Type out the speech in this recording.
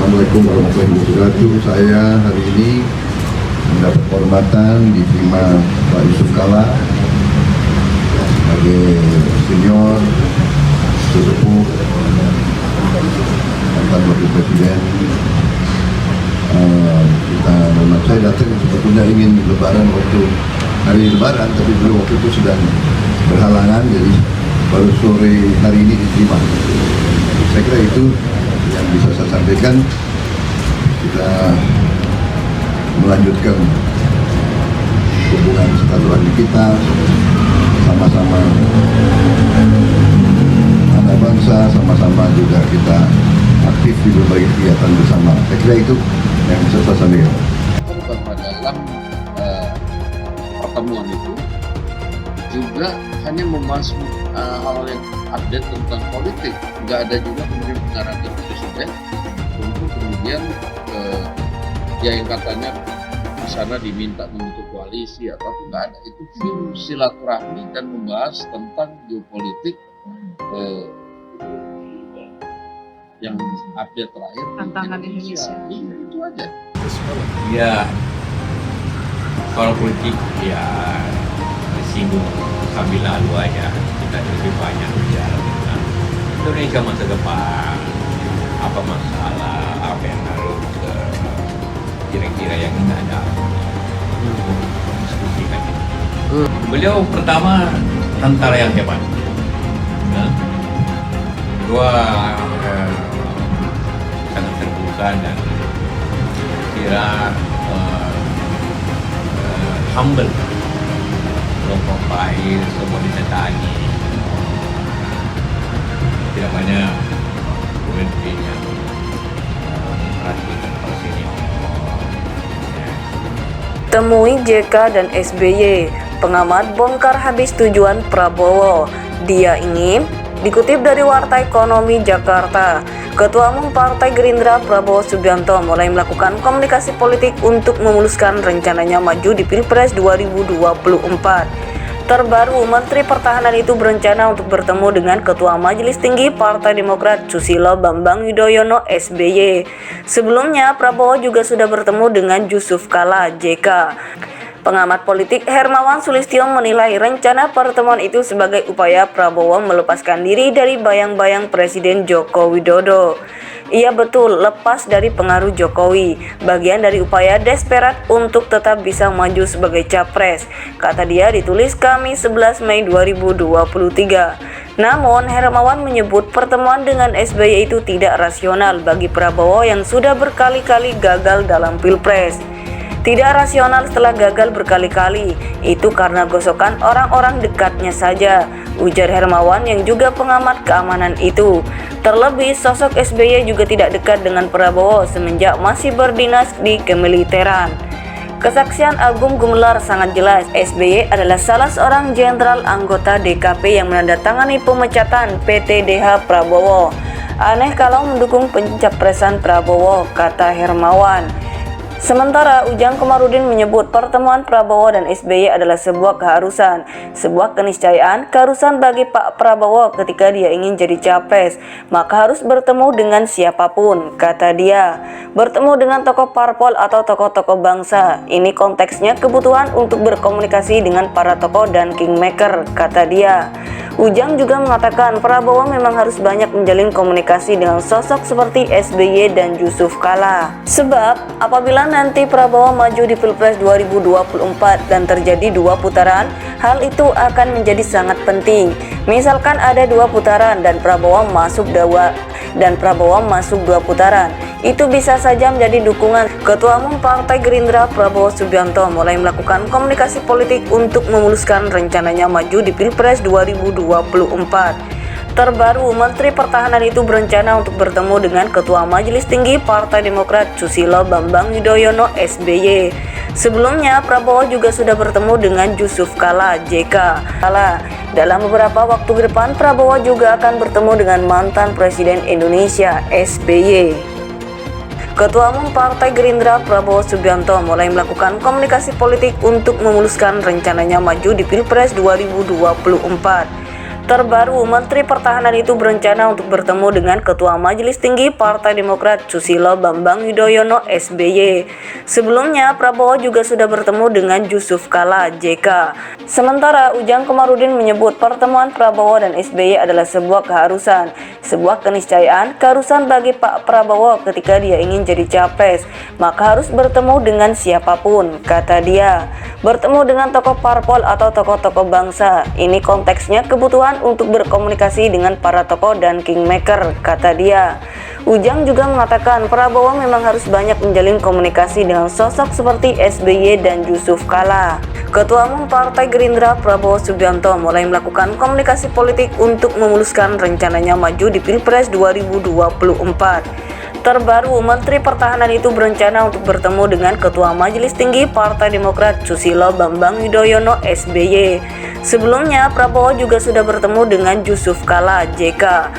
Assalamualaikum warahmatullahi wabarakatuh. Saya hari ini mendapat kehormatan diterima Pak Yusuf Kalla sebagai senior sesepuh mantan wakil presiden. Saya datang sebetulnya ingin lebaran waktu hari lebaran, tapi beliau waktu itu sedang berhalangan, jadi baru sore hari ini diterima. Saya kira itu yang bisa saya sampaikan. Kita melanjutkan hubungan silaturahmi kita, sama-sama anak bangsa, sama-sama juga kita aktif di berbagai kegiatan bersama. Saya kira itu yang bisa saya sampaikan. Bahwa dalam pertemuan itu juga hanya membahas hal yang update tentang politik, nggak ada juga kemudian pengarahan presiden untuk kemudian yang katanya di sana diminta membentuk koalisi atau nggak ada. Itu silaturahmi dan membahas tentang geopolitik yang update terakhir tantangan Indonesia. Iya, itu aja. Ya, kalau politik ya singgung sambil lalu aja. Kita lebih banyak bicara tentang Indonesia masa depan, apa masalah, apa yang harus kira-kira yang kita ada diskusikan. Beliau pertama tentara yang hebat, kedua sangat terbuka dan kira humble, low profile, semua disetani, tidak banyak pemimpin yang perhatikan para senior. Temui JK dan SBY, pengamat bongkar habis tujuan Prabowo. Dia ingin dikutip dari Warta Ekonomi Jakarta, Ketua Umum Partai Gerindra Prabowo Subianto mulai melakukan komunikasi politik untuk memuluskan rencananya maju di Pilpres 2024. Terbaru, Menteri Pertahanan itu berencana untuk bertemu dengan Ketua Majelis Tinggi Partai Demokrat Susilo Bambang Yudhoyono SBY. Sebelumnya, Prabowo juga sudah bertemu dengan Yusuf Kalla JK. Pengamat politik Hermawan Sulistyo menilai rencana pertemuan itu sebagai upaya Prabowo melepaskan diri dari bayang-bayang Presiden Joko Widodo. Ia betul lepas dari pengaruh Jokowi, bagian dari upaya desperat untuk tetap bisa maju sebagai capres, kata dia ditulis Kamis 11 Mei 2023. Namun, Hermawan menyebut pertemuan dengan SBY itu tidak rasional bagi Prabowo yang sudah berkali-kali gagal dalam Pilpres. Tidak rasional setelah gagal berkali-kali, itu karena gosokan orang-orang dekatnya saja, ujar Hermawan yang juga pengamat keamanan itu. Terlebih, sosok SBY juga tidak dekat dengan Prabowo semenjak masih berdinas di kemiliteran. Kesaksian Agung Gumelar sangat jelas, SBY adalah salah seorang jenderal anggota DKP yang menandatangani pemecatan PTDH Prabowo. Aneh kalau mendukung pencapresan Prabowo, kata Hermawan. Sementara Ujang Komarudin menyebut pertemuan Prabowo dan SBY adalah sebuah keharusan, sebuah keniscayaan, keharusan bagi Pak Prabowo ketika dia ingin jadi capres, maka harus bertemu dengan siapapun, kata dia. Bertemu dengan tokoh parpol atau tokoh-tokoh bangsa, ini konteksnya kebutuhan untuk berkomunikasi dengan para tokoh dan kingmaker, kata dia. Ujang juga mengatakan Prabowo memang harus banyak menjalin komunikasi dengan sosok seperti SBY dan Yusuf Kalla. Sebab apabila nanti Prabowo maju di Pilpres 2024 dan terjadi 2 putaran, hal itu akan menjadi sangat penting. Misalkan ada 2 putaran dan Prabowo masuk 2 putaran, itu bisa saja menjadi dukungan. Ketua Umum Partai Gerindra Prabowo Subianto mulai melakukan komunikasi politik untuk memuluskan rencananya maju di Pilpres 2024. Terbaru, Menteri Pertahanan itu berencana untuk bertemu dengan Ketua Majelis Tinggi Partai Demokrat Susilo Bambang Yudhoyono SBY. Sebelumnya, Prabowo juga sudah bertemu dengan Yusuf Kalla JK. Dalam beberapa waktu ke depan, Prabowo juga akan bertemu dengan mantan Presiden Indonesia SBY. Ketua Umum Partai Gerindra Prabowo Subianto mulai melakukan komunikasi politik untuk memuluskan rencananya maju di Pilpres 2024. Terbaru, Menteri Pertahanan itu berencana untuk bertemu dengan Ketua Majelis Tinggi Partai Demokrat Susilo Bambang Yudhoyono SBY. Sebelumnya, Prabowo juga sudah bertemu dengan Yusuf Kala JK. Sementara Ujang Komarudin menyebut pertemuan Prabowo dan SBY adalah sebuah keharusan, sebuah keniscayaan, keharusan bagi Pak Prabowo ketika dia ingin jadi capres, maka harus bertemu dengan siapapun, kata dia. Bertemu dengan tokoh parpol atau tokoh-tokoh bangsa, ini konteksnya kebutuhan untuk berkomunikasi dengan para tokoh dan kingmaker, kata dia. Ujang juga mengatakan Prabowo memang harus banyak menjalin komunikasi dengan sosok seperti SBY dan Yusuf Kala. Ketua Umum Partai Gerindra Prabowo Subianto mulai melakukan komunikasi politik untuk memuluskan rencananya maju di Pilpres 2024. Terbaru, Menteri Pertahanan itu berencana untuk bertemu dengan Ketua Majelis Tinggi Partai Demokrat Susilo Bambang Yudhoyono SBY. Sebelumnya, Prabowo juga sudah bertemu dengan Yusuf Kala JK.